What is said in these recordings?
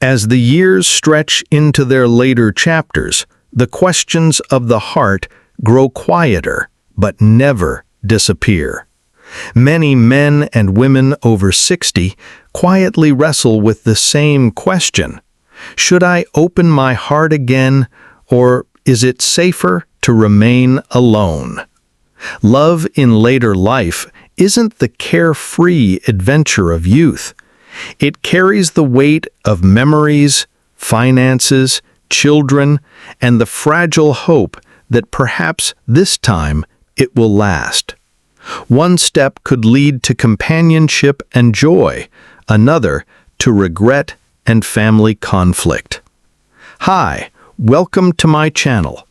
As the years stretch into their later chapters, the questions of the heart grow quieter, but never disappear. Many men and women over 60 quietly wrestle with the same question. Should I open my heart again, or is it safer to remain alone? Love in later life isn't the carefree adventure of youth. It carries the weight of memories, finances, children, and the fragile hope that perhaps this time it will last. One step could lead to companionship and joy, another to regret and family conflict. Hi, welcome to my channel.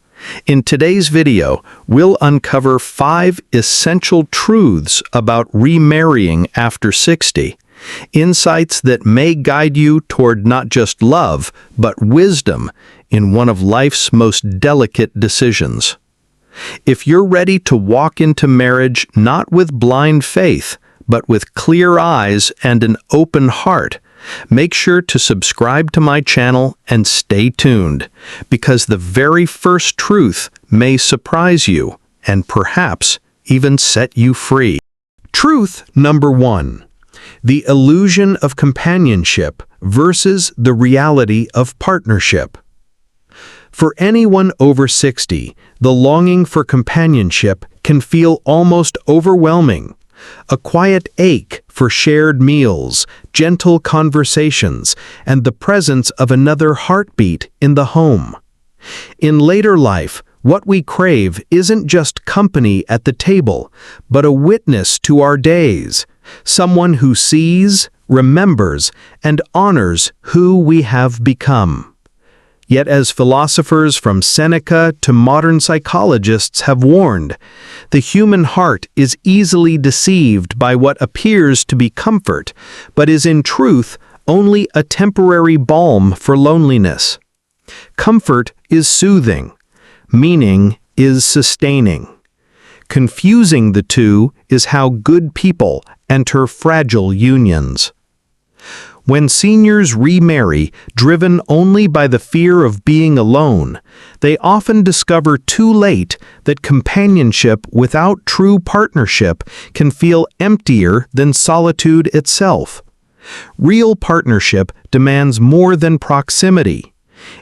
In today's video, we'll uncover 5 essential truths about remarrying after 60, insights that may guide you toward not just love, but wisdom in one of life's most delicate decisions. If you're ready to walk into marriage not with blind faith, but with clear eyes and an open heart, make sure to subscribe to my channel and stay tuned, because the very first truth may surprise you and perhaps even set you free. Truth number 1. The illusion of companionship versus the reality of partnership. For anyone over 60, the longing for companionship can feel almost overwhelming. A quiet ache for shared meals, gentle conversations, and the presence of another heartbeat in the home. In later life, what we crave isn't just company at the table, but a witness to our days, someone who sees, remembers, and honors who we have become. Yet as philosophers from Seneca to modern psychologists have warned, the human heart is easily deceived by what appears to be comfort, but is in truth only a temporary balm for loneliness. Comfort is soothing. Meaning is sustaining. Confusing the two is how good people enter fragile unions. When seniors remarry, driven only by the fear of being alone, they often discover too late that companionship without true partnership can feel emptier than solitude itself. Real partnership demands more than proximity.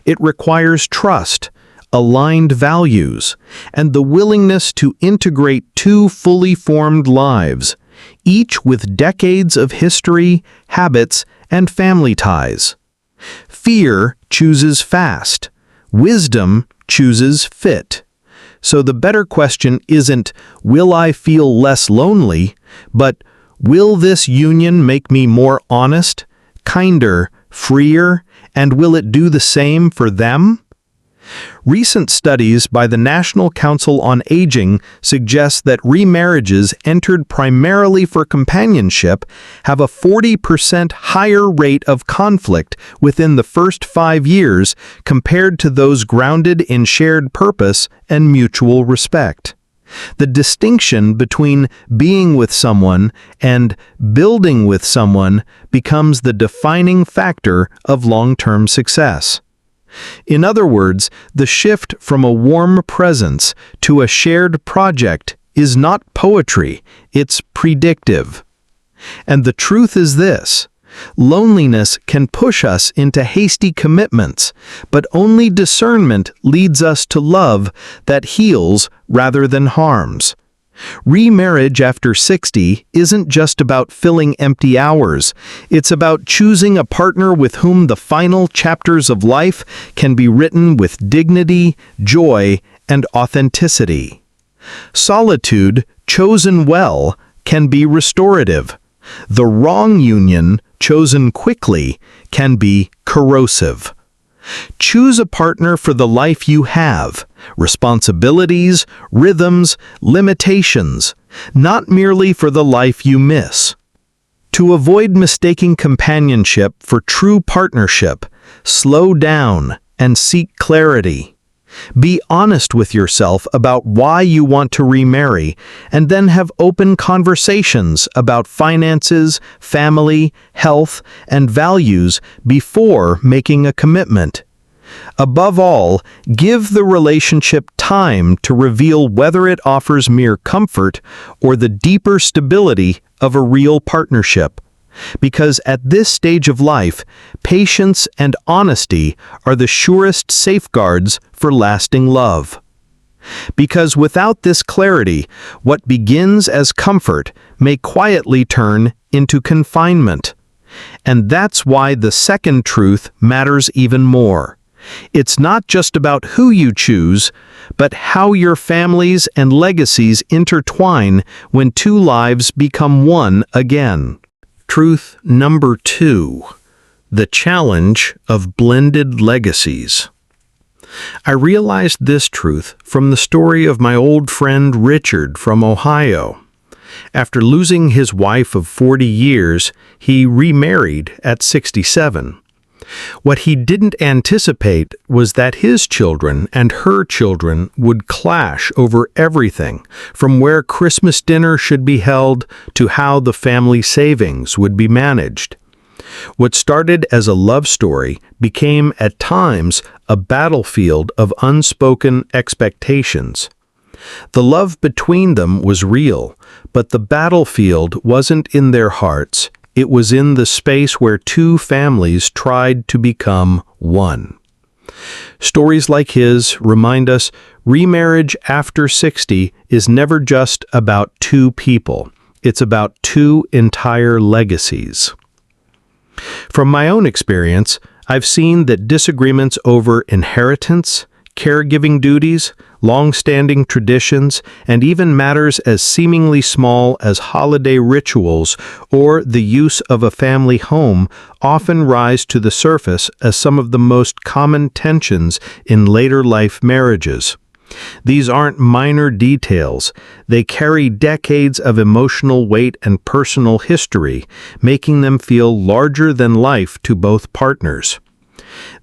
It requires trust, aligned values, and the willingness to integrate two fully formed lives, each with decades of history, habits, and family ties. Fear chooses fast. Wisdom chooses fit. So the better question isn't, will I feel less lonely, but will this union make me more honest, kinder, freer, and will it do the same for them? Recent studies by the National Council on Aging suggest that remarriages entered primarily for companionship have a 40% higher rate of conflict within the first 5 years compared to those grounded in shared purpose and mutual respect. The distinction between being with someone and building with someone becomes the defining factor of long-term success. In other words, the shift from a warm presence to a shared project is not poetry, it's predictive. And the truth is this: loneliness can push us into hasty commitments, but only discernment leads us to love that heals rather than harms. Remarriage after 60 isn't just about filling empty hours. It's about choosing a partner with whom the final chapters of life can be written with dignity, joy, and authenticity. Solitude, chosen well, can be restorative. The wrong union, chosen quickly, can be corrosive. Choose a partner for the life you have, responsibilities, rhythms, limitations, not merely for the life you miss. To avoid mistaking companionship for true partnership, slow down and seek clarity. Be honest with yourself about why you want to remarry, and then have open conversations about finances, family, health, and values before making a commitment. Above all, give the relationship time to reveal whether it offers mere comfort or the deeper stability of a real partnership. Because at this stage of life, patience and honesty are the surest safeguards for lasting love. Because without this clarity, what begins as comfort may quietly turn into confinement. And that's why the second truth matters even more. It's not just about who you choose, but how your families and legacies intertwine when two lives become one again. Truth number 2. The challenge of blended legacies. I realized this truth from the story of my old friend Richard from Ohio. After losing his wife of 40 years, he remarried at 67. What he didn't anticipate was that his children and her children would clash over everything, from where Christmas dinner should be held to how the family savings would be managed. What started as a love story became at times a battlefield of unspoken expectations. The love between them was real, but the battlefield wasn't in their hearts. It was in the space where two families tried to become one. Stories like his remind us remarriage after 60 is never just about two people. It's about two entire legacies. From my own experience, I've seen that disagreements over inheritance, caregiving duties, long-standing traditions, and even matters as seemingly small as holiday rituals or the use of a family home often rise to the surface as some of the most common tensions in later life marriages. These aren't minor details. They carry decades of emotional weight and personal history, making them feel larger than life to both partners.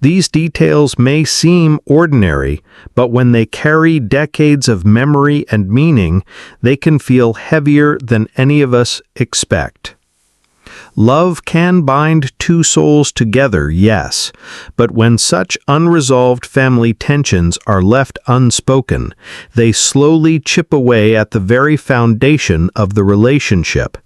These details may seem ordinary, but when they carry decades of memory and meaning, they can feel heavier than any of us expect. Love can bind two souls together, yes, but when such unresolved family tensions are left unspoken, they slowly chip away at the very foundation of the relationship.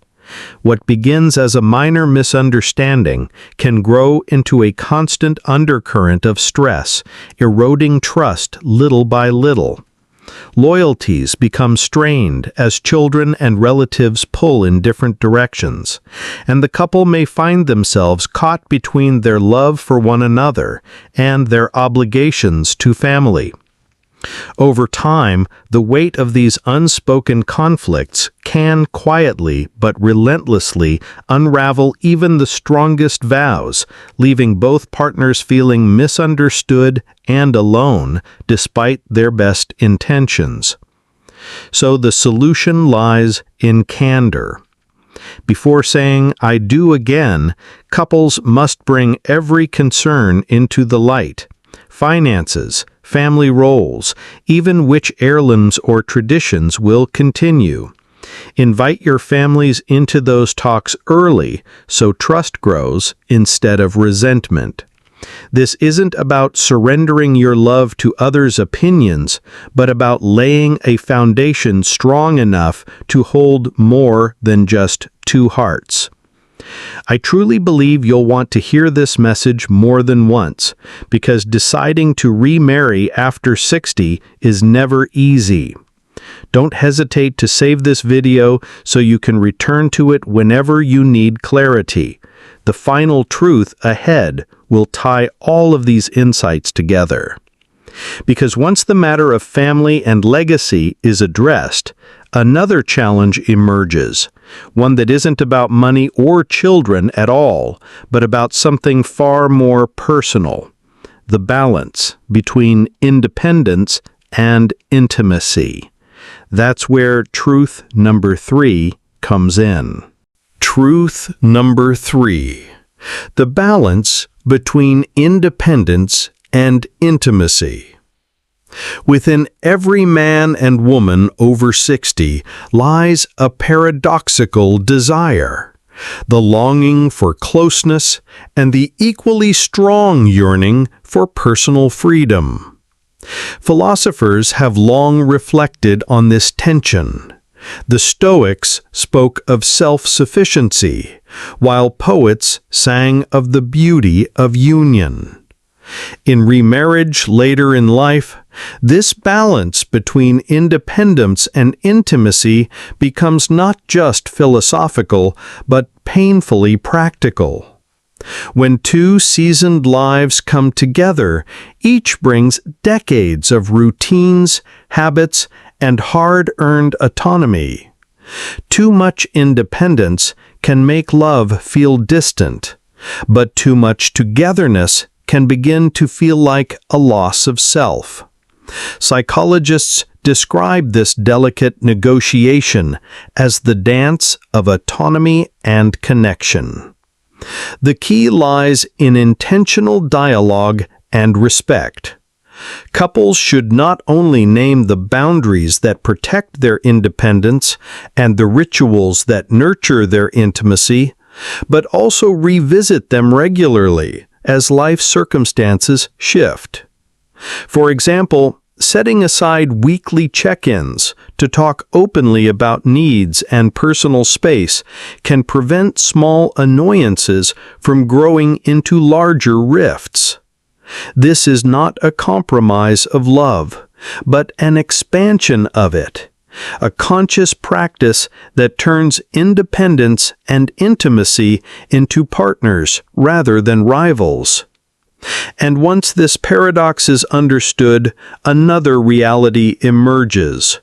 What begins as a minor misunderstanding can grow into a constant undercurrent of stress, eroding trust little by little. Loyalties become strained as children and relatives pull in different directions, and the couple may find themselves caught between their love for one another and their obligations to family. Over time, the weight of these unspoken conflicts can quietly but relentlessly unravel even the strongest vows, leaving both partners feeling misunderstood and alone despite their best intentions. So the solution lies in candor. Before saying "I do" again, couples must bring every concern into the light. Finances, family roles, even which heirlooms or traditions will continue. Invite your families into those talks early so trust grows instead of resentment. This isn't about surrendering your love to others' opinions, but about laying a foundation strong enough to hold more than just two hearts. I truly believe you'll want to hear this message more than once, because deciding to remarry after 60 is never easy. Don't hesitate to save this video so you can return to it whenever you need clarity. The final truth ahead will tie all of these insights together. Because once the matter of family and legacy is addressed, another challenge emerges, one that isn't about money or children at all, but about something far more personal: the balance between independence and intimacy. That's where truth number 3 comes in. Truth number 3. The balance between independence and intimacy. Within every man and woman over 60 lies a paradoxical desire, the longing for closeness and the equally strong yearning for personal freedom. Philosophers have long reflected on this tension. The Stoics spoke of self-sufficiency, while poets sang of the beauty of union. In Remarriage later in life, this balance between independence and intimacy becomes not just philosophical, but painfully practical. When two seasoned lives come together, each brings decades of routines, habits, and hard-earned autonomy. Too much independence can make love feel distant, but too much togetherness can begin to feel like a loss of self. Psychologists describe this delicate negotiation as the dance of autonomy and connection. The key lies in intentional dialogue and respect. Couples should not only name the boundaries that protect their independence and the rituals that nurture their intimacy, but also revisit them regularly as life circumstances shift. For example, setting aside weekly check-ins to talk openly about needs and personal space can prevent small annoyances from growing into larger rifts. This is not a compromise of love, but an expansion of it, a conscious practice that turns independence and intimacy into partners rather than rivals. And once this paradox is understood, another reality emerges,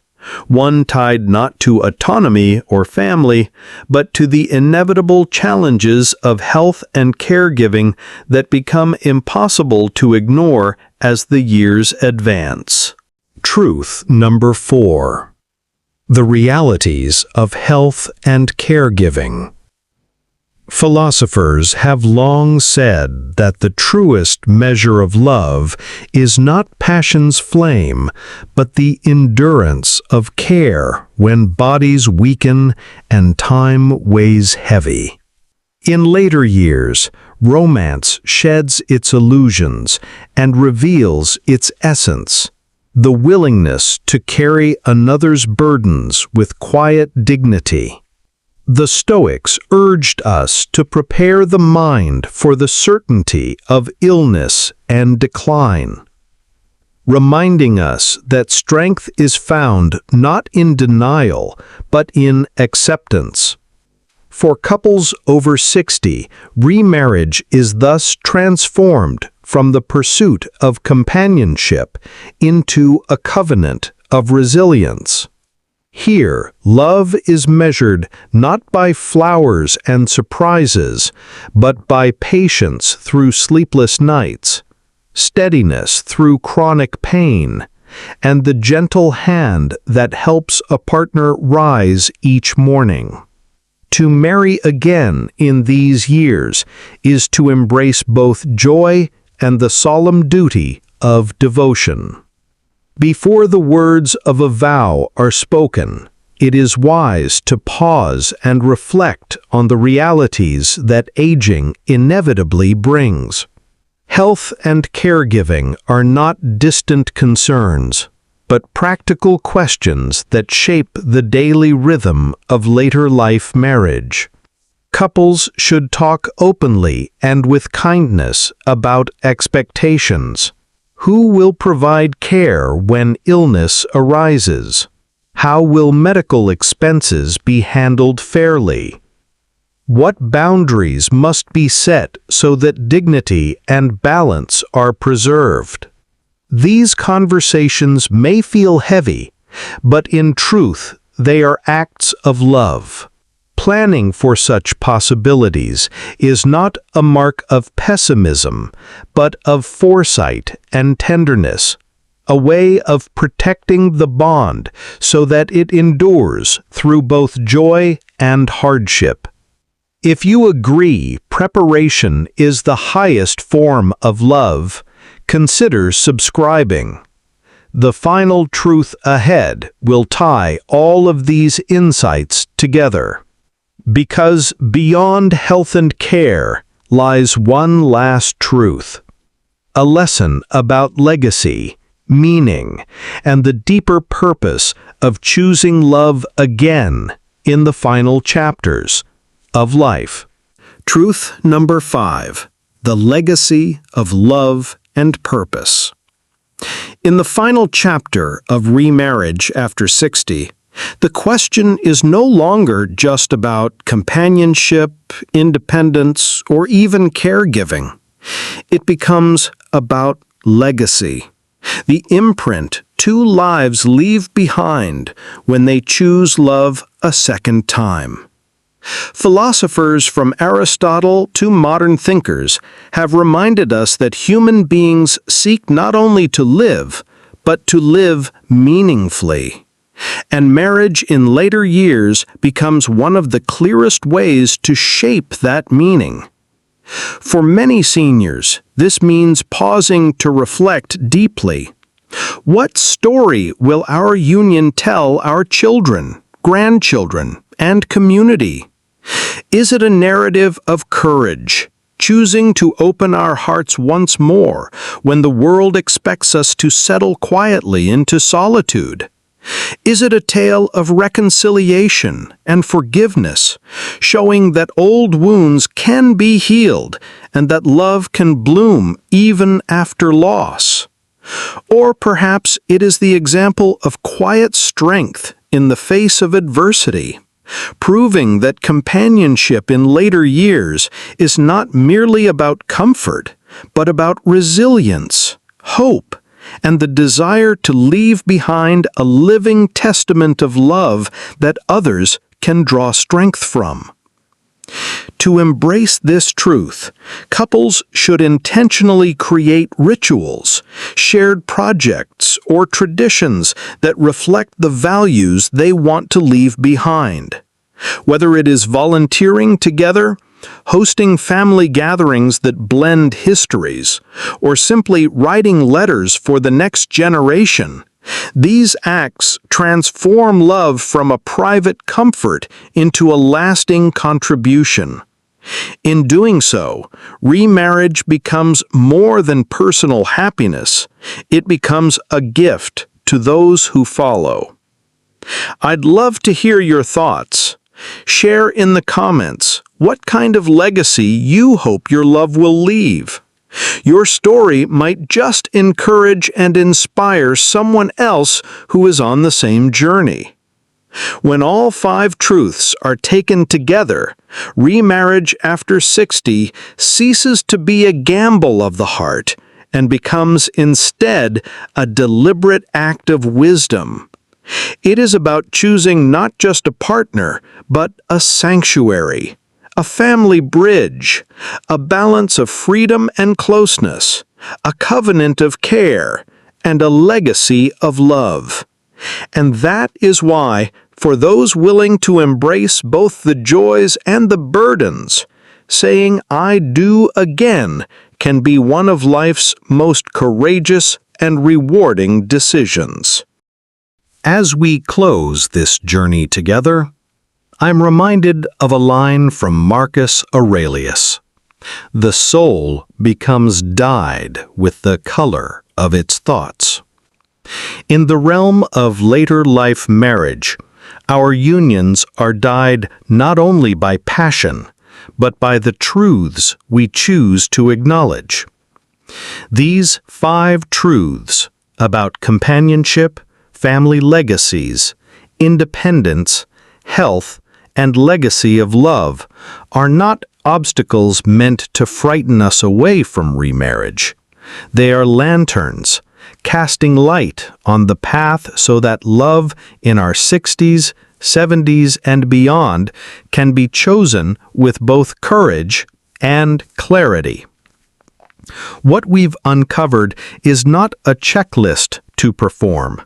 one tied not to autonomy or family, but to the inevitable challenges of health and caregiving that become impossible to ignore as the years advance. Truth number 4. The realities of health and caregiving. Philosophers have long said that the truest measure of love is not passion's flame, but the endurance of care when bodies weaken and time weighs heavy. In later years, romance sheds its illusions and reveals its essence, the willingness to carry another's burdens with quiet dignity. The Stoics urged us to prepare the mind for the certainty of illness and decline, reminding us that strength is found not in denial, but in acceptance. For couples over 60, remarriage is thus transformed from the pursuit of companionship into a covenant of resilience. Here, love is measured not by flowers and surprises, but by patience through sleepless nights, steadiness through chronic pain, and the gentle hand that helps a partner rise each morning. To marry again in these years is to embrace both joy and the solemn duty of devotion. Before the words of a vow are spoken, it is wise to pause and reflect on the realities that aging inevitably brings. Health and caregiving are not distant concerns, but practical questions that shape the daily rhythm of later life marriage. Couples should talk openly and with kindness about expectations. Who will provide care when illness arises? How will medical expenses be handled fairly? What boundaries must be set so that dignity and balance are preserved? These conversations may feel heavy, but in truth, they are acts of love. Planning for such possibilities is not a mark of pessimism, but of foresight and tenderness, a way of protecting the bond so that it endures through both joy and hardship. If you agree preparation is the highest form of love, consider subscribing. The final truth ahead will tie all of these insights together. Because beyond health and care lies one last truth. A lesson about legacy, meaning, and the deeper purpose of choosing love again in the final chapters of life. Truth number 5. The legacy of love and purpose. In the final chapter of Remarriage After 60, the question is no longer just about companionship, independence, or even caregiving. It becomes about legacy, the imprint two lives leave behind when they choose love a second time. Philosophers from Aristotle to modern thinkers have reminded us that human beings seek not only to live, but to live meaningfully. And marriage in later years becomes one of the clearest ways to shape that meaning. For many seniors, this means pausing to reflect deeply. What story will our union tell our children, grandchildren, and community? Is it a narrative of courage, choosing to open our hearts once more when the world expects us to settle quietly into solitude? Is it a tale of reconciliation and forgiveness, showing that old wounds can be healed and that love can bloom even after loss? Or perhaps it is the example of quiet strength in the face of adversity, proving that companionship in later years is not merely about comfort, but about resilience, hope, and the desire to leave behind a living testament of love that others can draw strength from. To embrace this truth, couples should intentionally create rituals, shared projects, or traditions that reflect the values they want to leave behind. Whether it is volunteering together, hosting family gatherings that blend histories, or simply writing letters for the next generation, these acts transform love from a private comfort into a lasting contribution. In doing so, remarriage becomes more than personal happiness. It becomes a gift to those who follow. I'd love to hear your thoughts. Share in the comments what kind of legacy you hope your love will leave. Your story might just encourage and inspire someone else who is on the same journey. When all 5 truths are taken together, remarriage after 60 ceases to be a gamble of the heart and becomes instead a deliberate act of wisdom. It is about choosing not just a partner, but a sanctuary, a family bridge, a balance of freedom and closeness, a covenant of care, and a legacy of love. And that is why, for those willing to embrace both the joys and the burdens, saying "I do" again can be one of life's most courageous and rewarding decisions. As we close this journey together, I'm reminded of a line from Marcus Aurelius. The soul becomes dyed with the color of its thoughts. In the realm of later life marriage, our unions are dyed not only by passion, but by the truths we choose to acknowledge. These 5 truths about companionship, family legacies, independence, health, and legacy of love are not obstacles meant to frighten us away from remarriage. They are lanterns, casting light on the path so that love in our 60s, 70s, and beyond can be chosen with both courage and clarity. What we've uncovered is not a checklist to perform,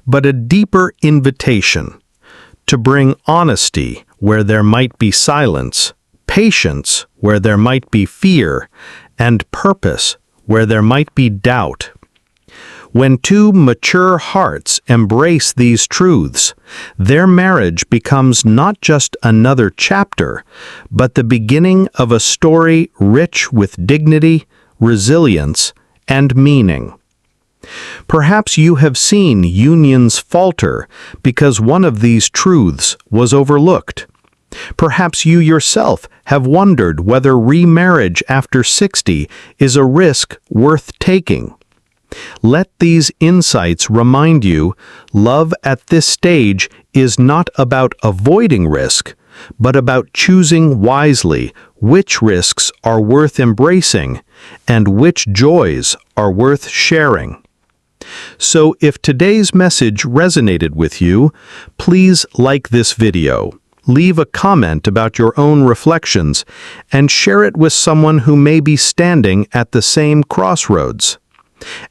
but a deeper invitation to bring honesty where there might be silence, patience where there might be fear, and purpose where there might be doubt. When two mature hearts embrace these truths, their marriage becomes not just another chapter, but the beginning of a story rich with dignity, resilience, and meaning. Perhaps you have seen unions falter because one of these truths was overlooked. Perhaps you yourself have wondered whether remarriage after 60 is a risk worth taking. Let these insights remind you, love at this stage is not about avoiding risk, but about choosing wisely which risks are worth embracing and which joys are worth sharing. So if today's message resonated with you, please like this video, leave a comment about your own reflections, and share it with someone who may be standing at the same crossroads.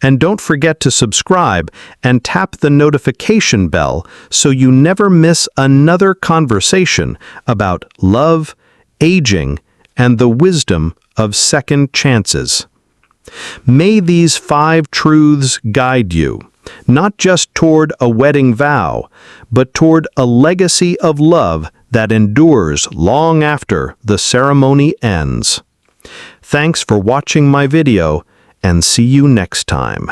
And don't forget to subscribe and tap the notification bell so you never miss another conversation about love, aging, and the wisdom of second chances. May these 5 truths guide you, not just toward a wedding vow, but toward a legacy of love that endures long after the ceremony ends. Thanks for watching my video, and see you next time.